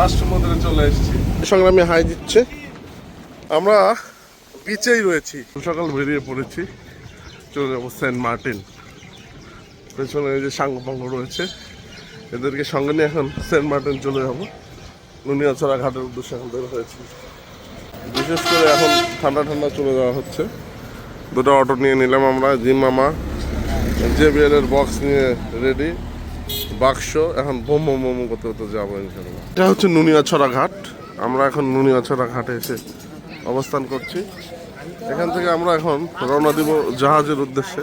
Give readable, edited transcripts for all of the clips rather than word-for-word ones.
মাছ সমুদ্রে চলে এসেছি। সংগ্রামী হাই দিচ্ছে। আমরা বিচেই রয়েছি, সকাল বেরিয়ে পড়েছি, চলে যাবো সেন্ট মার্টিন। পেছনে এই যে সাঙ্গপাঙ্গ রয়েছে, এদেরকে সঙ্গে নিয়ে এখন সেন্ট মার্টিন চলে যাবো। নুনিয়াছড়া ঘাটের উদ্দেশ্যে এখন বের হয়েছি। বিশেষ করে এখন ঠান্ডা ঠান্ডা চলে যাওয়া হচ্ছে। দুটো অটো নিয়ে নিলাম আমরা, জিম মামা JBL এর বক্স নিয়ে রেডি, বাক্স। এখন বোম বোম বোম করতে করতে যাবো ইনশাল্লাহ। এটা হচ্ছে নুনিয়াছড়া ঘাট। আমরা এখন নুনিয়াছড়া ঘাটে এসে অবস্থান করছি। এখান থেকে আমরা এখন রওনা দিব জাহাজের উদ্দেশ্যে।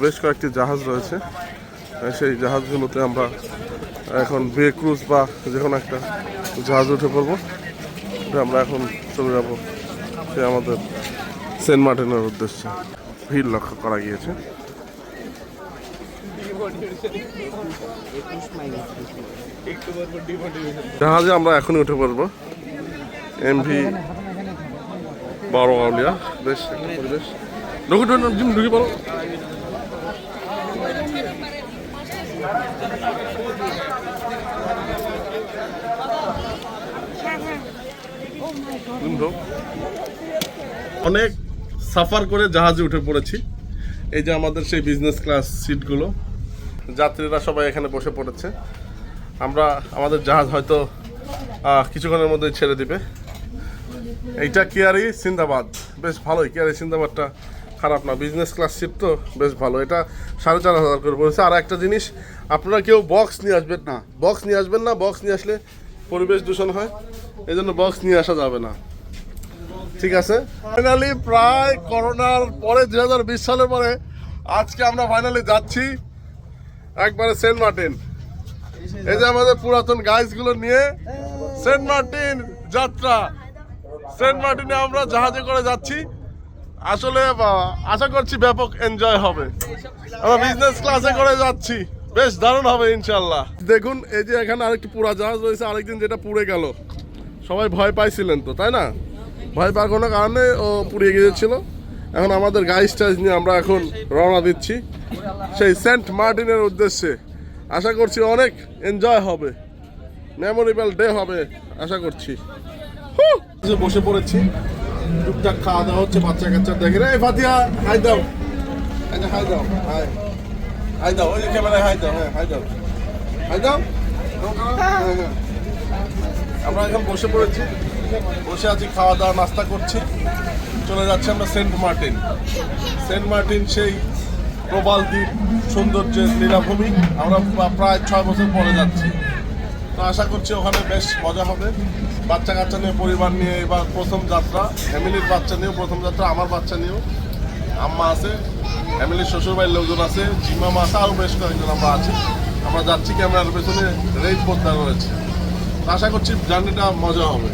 বেশ কয়েকটি জাহাজ রয়েছে, সেই জাহাজগুলোতে আমরা এখন বে ক্রুজ বা যে কোনো একটা জাহাজ উঠে পড়বো। আমরা এখন চলে যাব সে আমাদের সেন্ট মার্টিনের উদ্দেশ্যে। ভিড় লক্ষ্য করা গিয়েছে। জাহাজে আমরা এখনই উঠে পড়বো। MV বারোয়াউলিয়া, বেশ একটা পরিবেশ। ঢুকে পড়ো। অনেক সাফার করে জাহাজে উঠে পড়েছি। এই যে আমাদের সেই বিজনেস ক্লাস সিটগুলো, যাত্রীরা সবাই এখানে বসে পড়েছে। আমরা আমাদের জাহাজ হয়তো কিছুক্ষণের মধ্যে ছেড়ে দিবে। এইটা কিয়ারি সিন্দাবাদ, বেশ ভালোই। কিয়ারি সিন্দাবাদটা খারাপ না, বিজনেস ক্লাস সিট তো বেশ ভালো। এটা 4,500 করে পড়েছে। আর একটা জিনিস, আপনারা কেউ বক্স নিয়ে আসবেন না, বক্স নিয়ে আসবেন না। বক্স নিয়ে আসলে পরিবেশ দূষণ হয়, এই জন্য বক্স নিয়ে আসা যাবে না, ঠিক আছে? ফাইনালি প্রায় করোনার পরে 2020 সালের পরে আজকে আমরা ফাইনালি যাচ্ছি একবারে সেন্ট মার্টিন। এই যে আমাদের পুরাতন গাইজগুলো নিয়ে সেন্ট মার্টিন যাত্রা। সেন্ট মার্টিনে আমরা জাহাজে করে যাচ্ছি। আসলে আশা করছি ব্যাপক এনজয় হবে। আমরা বিজনেস ক্লাসে করে যাচ্ছি, বেশ দারুণ হবে ইনশাল্লাহ। দেখুন এই যে এখানে আরেকটি পুরা জাহাজ রয়েছে, আরেকদিন যেটা পুড়ে গেল। সবাই ভয় পাইছিলেন তো, তাই না? ভয় পাওয়ার কোনো কারণে ও পুড়িয়ে গিয়েছিল। এখন আমাদের গাইজ টাইজ নিয়ে আমরা এখন রওনা দিচ্ছি সেই সেন্ট মার্টিনের উদ্দেশ্যে। আশা করছি অনেক এনজয় হবে, মেমোরেবল ডে হবে আশা করছি। বসে পড়েছি, টুকটাক খাওয়া দাওয়া হচ্ছে। বাচ্চা কাচ্চা দেখে রে ফাতিয়া, হাই দাও, হাই দাও, হাই হাই দাও, ওই যে ক্যামেরায় হাই দাও, হ্যাঁ হাই দাও, হাই দাও। আমরা এখন বসে পড়েছি, বসে আছি, খাওয়া দাওয়া নাস্তা করছি। চলে যাচ্ছি আমরা সেন্ট মার্টিন। সেন্ট মার্টিন সেই প্রবাল দ্বীপ, সৌন্দর্যের লীলাভূমি। আমরা প্রায় 6 বছর পরে যাচ্ছি, তো আশা করছি ওখানে বেশ মজা হবে। বাচ্চা কাচ্চা নিয়ে, পরিবার নিয়ে এবার প্রথম যাত্রা। ফ্যামিলির বাচ্চা নিয়েও প্রথম যাত্রা, আমার বাচ্চা নিয়েও। আম্মা আছে, ফ্যামিলির শ্বশুরবাড়ির লোকজন আছে, জিমামা আছে, আরও বেশ কয়েকজন আমরা আছি। আমরা যাচ্ছি, ক্যামেরার পেছনে রেড বোর্ডটা রয়েছে। আশা করছি জার্নিটা মজা হবে।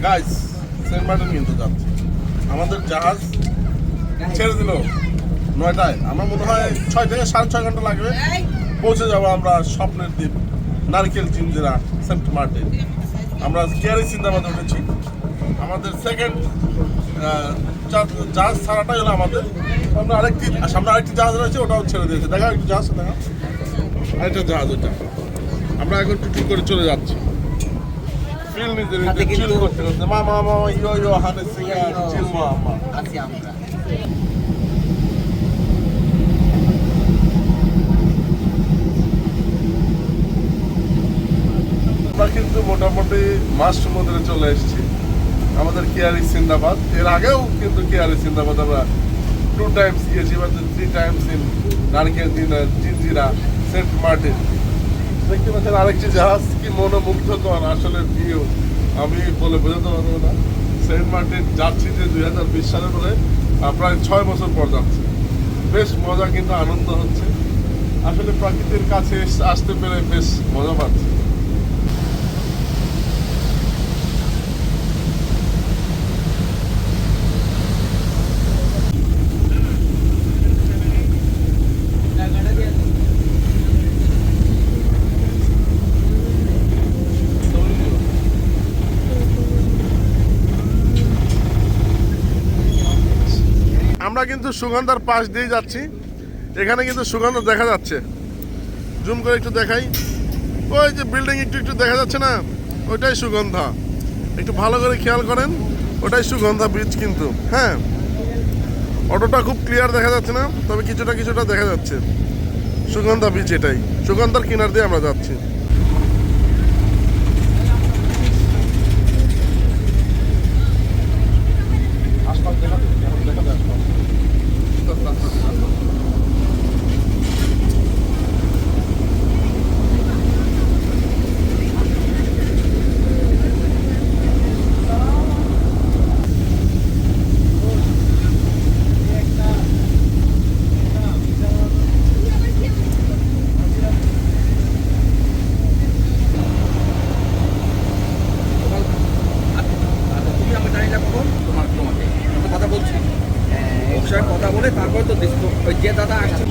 গাইস, সেন্ট মার্টিন কিন্তু যাচ্ছে। আমাদের জাহাজ ছেড়ে দিল 9টায়। আমার মনে হয় 6 থেকে 6.5 ঘন্টা লাগবে, পৌঁছে যাবো আমরা স্বপ্নের দ্বীপ নারকেল জিঞ্জিরা সেন্ট মার্টিন। আমরা কিয়ারি সিন্দাবাদে উঠেছি। আমাদের সেকেন্ড জাহাজ ছাড়াটাই হলো আমাদের। আমরা সামনে আরেকটি জাহাজ রয়েছে, ওটাও ছেড়ে দিয়েছে। দেখা একটু জাহাজ, দেখা আরেকটা জাহাজ, ওটা। আমরা এখন টুটু করে চলে যাচ্ছি। ফিল নিতে নিতে, চিল করতে করতে। মামা মামা ইয়ো ইয়ো হাতে সিঙ্গার চিল মামা আছি আমরা। আমরা কিন্তু মোটামুটি মাছ সমুদ্রে চলে এসেছি। আমাদের কিয়ারি সিন্দাবাদ, এর আগেও কিন্তু কিয়ারি সিন্দাবাদ আমরা 2 টাইমস গিয়েছি, বা 3 টাইমস ইন নারকেল জিঞ্জিরা সেন্ট মার্টিন। দেখতে পাচ্ছেন আরেকটি জাহাজ, কি মনোমুগ্ধকর আসলে ভিউ, আমি বলে বোঝাতে পারবো না। সেন্ট মার্টিন যাচ্ছি যে 2020 সালে পরে প্রায় 6 বছর পর যাচ্ছি। বেশ মজা, কিন্তু আনন্দ হচ্ছে। আসলে প্রকৃতির কাছে আসতে পেরে বেশ মজা পাচ্ছি। কিন্তু সুগন্ধার পাশ দিয়ে যাচ্ছি, এখানে কিন্তু সুগন্ধা দেখা যাচ্ছে। জুম করে একটু দেখাই, ওই যে বিল্ডিং একটু একটু দেখা যাচ্ছে না, ওইটাই সুগন্ধা। একটু ভালো করে খেয়াল করেন, ওটাই সুগন্ধা বিচ কিন্তু। হ্যাঁ, অটোটা খুব ক্লিয়ার দেখা যাচ্ছে না, তবে কিছুটা কিছুটা দেখা যাচ্ছে। সুগন্ধা বিচ এটাই, সুগন্ধার কিনার দিয়ে আমরা যাচ্ছি। কথা বলে তারপরে তো ওই যে দাদা আসছে।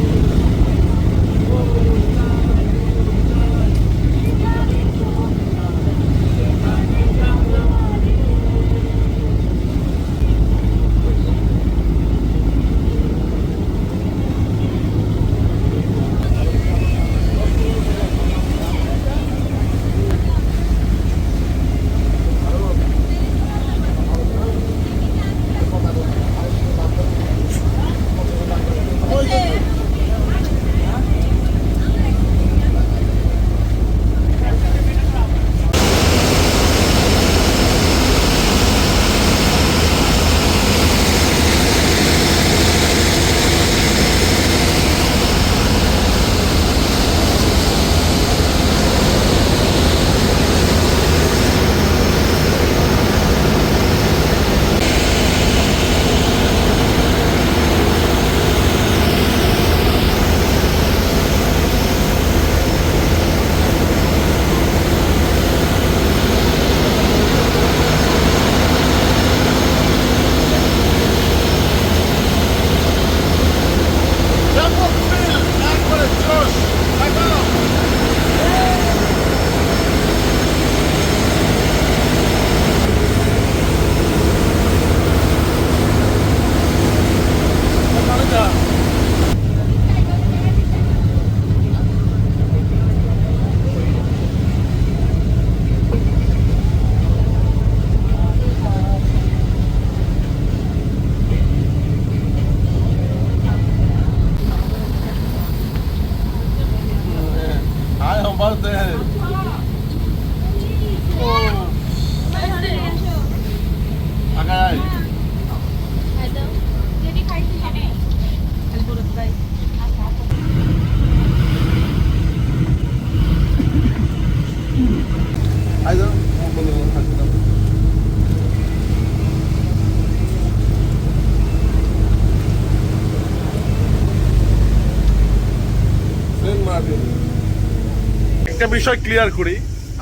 একটা বিষয় ক্লিয়ার করি,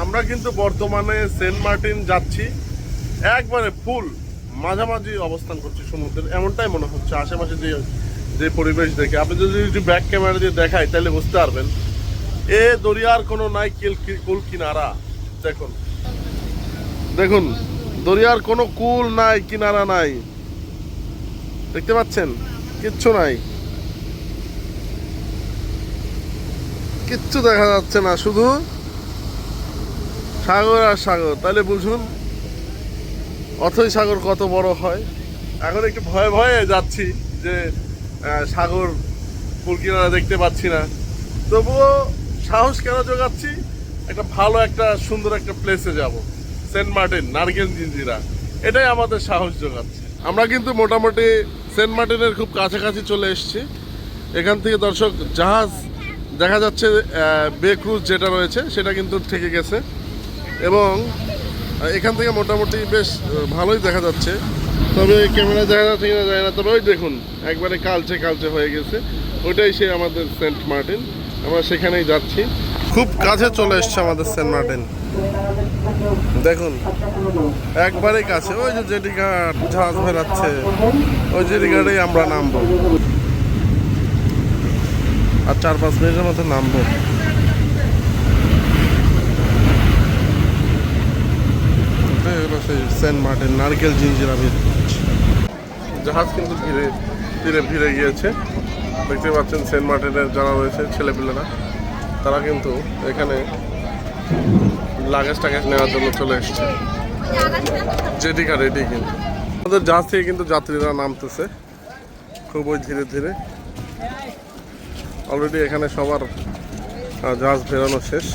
আমরা কিন্তু বর্তমানে সেন্ট মার্টিন যাচ্ছি, একবারে ফুল মাঝামাঝি অবস্থান করছি সমুদ্রের, এমনটাই মনে হচ্ছে আশেপাশে যে যে পরিবেশ দেখে। আপনি যদি ব্যাক ক্যামেরা দিয়ে দেখাই তাহলে বুঝতে পারবেন এ দরিয়ার কোনো নাই কুল কিনারা। দেখুন দেখুন, দরিয়ার কোনো কুল নাই, কিনারা নাই, দেখতে পাচ্ছেন? কিচ্ছু নাই, কিচ্ছু দেখা যাচ্ছে না, শুধু সাগর আর সাগর। তাহলে বুঝুন অথই সাগর কত বড় হয়। এখন একটু ভয়ে ভয়ে যাচ্ছি যে সাগর কুল কিনারা দেখতে পাচ্ছি না, তবুও সাহস কেন জোগাচ্ছি, একটা ভালো একটা সুন্দর একটা প্লেসে যাব, সেন্ট মার্টিন নারকেল জিঞ্জিরা, এটাই আমাদের সাহস জোগাচ্ছে। আমরা কিন্তু মোটামুটি সেন্ট মার্টিনের খুব কাছাকাছি চলে এসেছি। এখান থেকে দর্শক জাহাজ দেখা যাচ্ছে, বে ক্রুজ যেটা রয়েছে সেটা কিন্তু থেকে গেছে, এবং এখান থেকে মোটামুটি বেশ ভালোই দেখা যাচ্ছে। তবে ক্যামেরা দেখা যাচ্ছে কিনা যায় না, তবে ওই দেখুন একবারে কালচে কালচে হয়ে গেছে, ওইটাই সেই আমাদের সেন্ট মার্টিন, আমরা সেখানেই যাচ্ছি। খুব কাছে চলে এসছে আমাদের সেন্ট মার্টিন, দেখুন একবারেই কাছে। ওই যে জেটি ঘাট জাহাজ বেরাচ্ছে, ওই জেটি ঘাটেই আমরা নামবো, আর 4-5 মিনিটের মধ্যে নামবো। সেন্ট মার্টিন নারকেল জিঞ্জিরা বিচ। জাহাজ কিন্তু ধীরে তীরে ভিড়ে গিয়েছে। দেখতে পাচ্ছেন সেন্ট মার্টিনের যারা রয়েছে ছেলেপিলেরা, তারা কিন্তু এখানে লাগেজ টাগেজ নেওয়ার জন্য চলে এসছে। জেটিকা রেডি কিন্তু আমাদের জাহাজ থেকে কিন্তু যাত্রীরা নামতেছে খুবই ধীরে ধীরে। অলরেডি এখানে সবার জাহাজ ফেরানো শেষ।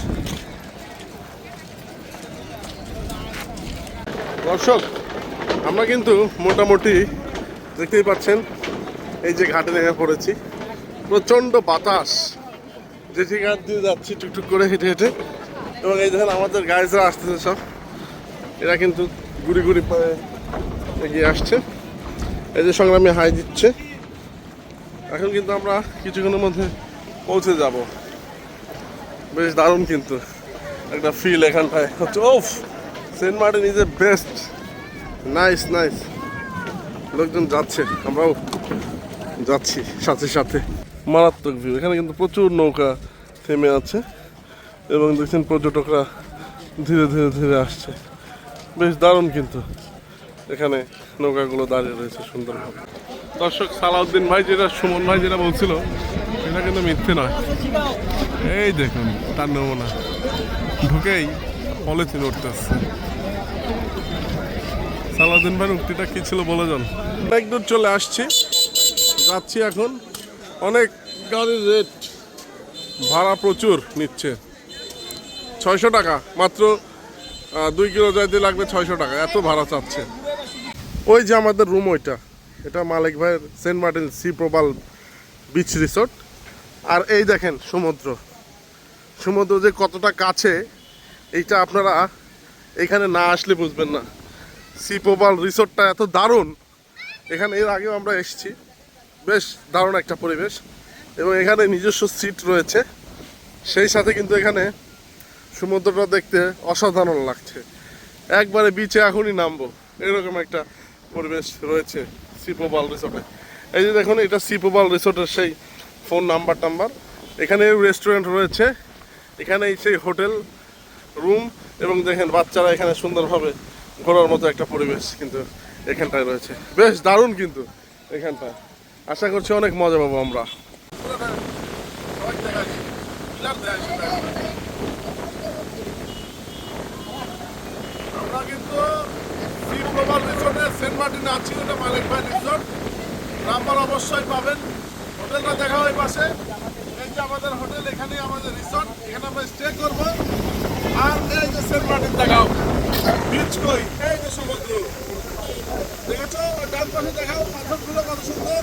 দর্শক, আমরা কিন্তু মোটামুটি দেখতেই পাচ্ছেন এই যে ঘাটে নেমে পড়েছি। প্রচণ্ড বাতাস, জেটি ঘাট দিয়ে যাচ্ছি টুকটুক করে হেঁটে হেঁটে। এবং এই দেখেন আমাদের গাইজরা আসতেছে সব, এরা কিন্তু গুড়ি গুড়ি পায়ে এগিয়ে আসছে। এই যে সংগ্রামী হাই দিচ্ছে। এখন কিন্তু আমরা কিছুক্ষণের মধ্যে পৌঁছে যাব। বেশ দারুণ কিন্তু একটা ফিল এখানটায় হচ্ছে। ওফ, Saint Martin is a best, nice nice. লোকজন যাচ্ছে, আমরাও যাচ্ছি সাথে সাথে। মারাত্মক ভিউ। এখানে কিন্তু প্রচুর নৌকা থেমে আছে এবং দেখছেন পর্যটকরা ধীরে ধীরে ধীরে আসছে। বেশ দারুণ কিন্তু এখানে নৌকাগুলো দাঁড়িয়ে রয়েছে সুন্দরভাবে। দর্শক, সালাউদ্দিন ভাই যেটা, সুমন ভাই যেটা বলছিল এটা কিন্তু মিথ্যে নয়। এই দেখুন তার নমুনা, ঢুকেই পলিথিন উঠতে আসছে। সালাউদ্দিন ভাইয়ের উক্তিটা কি ছিল বলে যান। অনেক দূর চলে আসছি, যাচ্ছি এখন। অনেক গাড়ির রেট, ভাড়া প্রচুর নিচ্ছে। 600 টাকা মাত্র, 2 কিলো যাইতে লাগবে 600 টাকা, এত ভাড়া চাচ্ছে। ওই যে আমাদের রুম, এটা মালিক ভাইয়ের সেন্ট মার্টিন সি প্রবাল বিচ রিসোর্ট। আর এই দেখেন সমুদ্র, সমুদ্র যে কতটা কাছে এইটা আপনারা এখানে না আসলে বুঝবেন না। সি প্রবাল রিসোর্টটা এত দারুণ, এখানে এর আগেও আমরা এসেছি। বেশ দারুণ একটা পরিবেশ এবং এখানে নিজস্ব সিট রয়েছে। সেই সাথে কিন্তু এখানে সমুদ্রটা দেখতে অসাধারণ লাগছে। একবারে বিচে এখনই নামবো এরকম একটা পরিবেশ রয়েছে সি প্রবাল রিসোর্টে। এই যে দেখুন, এটা সি প্রবাল রিসোর্টের সেই ফোন নাম্বার। এখানে রেস্টুরেন্ট রয়েছে, এখানে সেই হোটেল রুম, এবং দেখেন বাচ্চারা এখানে সুন্দরভাবে ঘোরার মতো একটা পরিবেশ কিন্তু এখানটায় রয়েছে। বেশ দারুণ কিন্তু এখানটা। আশা করছি অনেক মজা পাবো আমরা। আমরা কিন্তু সি প্রবাল রিসোর্টে সেন্ট মার্টিনে আছি। ওটা মালিক ভাই রিসোর্ট, নাম্বার অবশ্যই পাবেন। হোটেলটা দেখা হয় পাশে। এই যে আমাদের হোটেল, এখানেই আমাদের রিসোর্ট, এখানে আমরা স্টে করবো। আর এই যে সেন্ট মার্টিন দেখাও, বিচ কই, এই যে সমুদ্র দেখেছো, ডান পাশে দেখাও পাথরগুলো কত সুন্দর।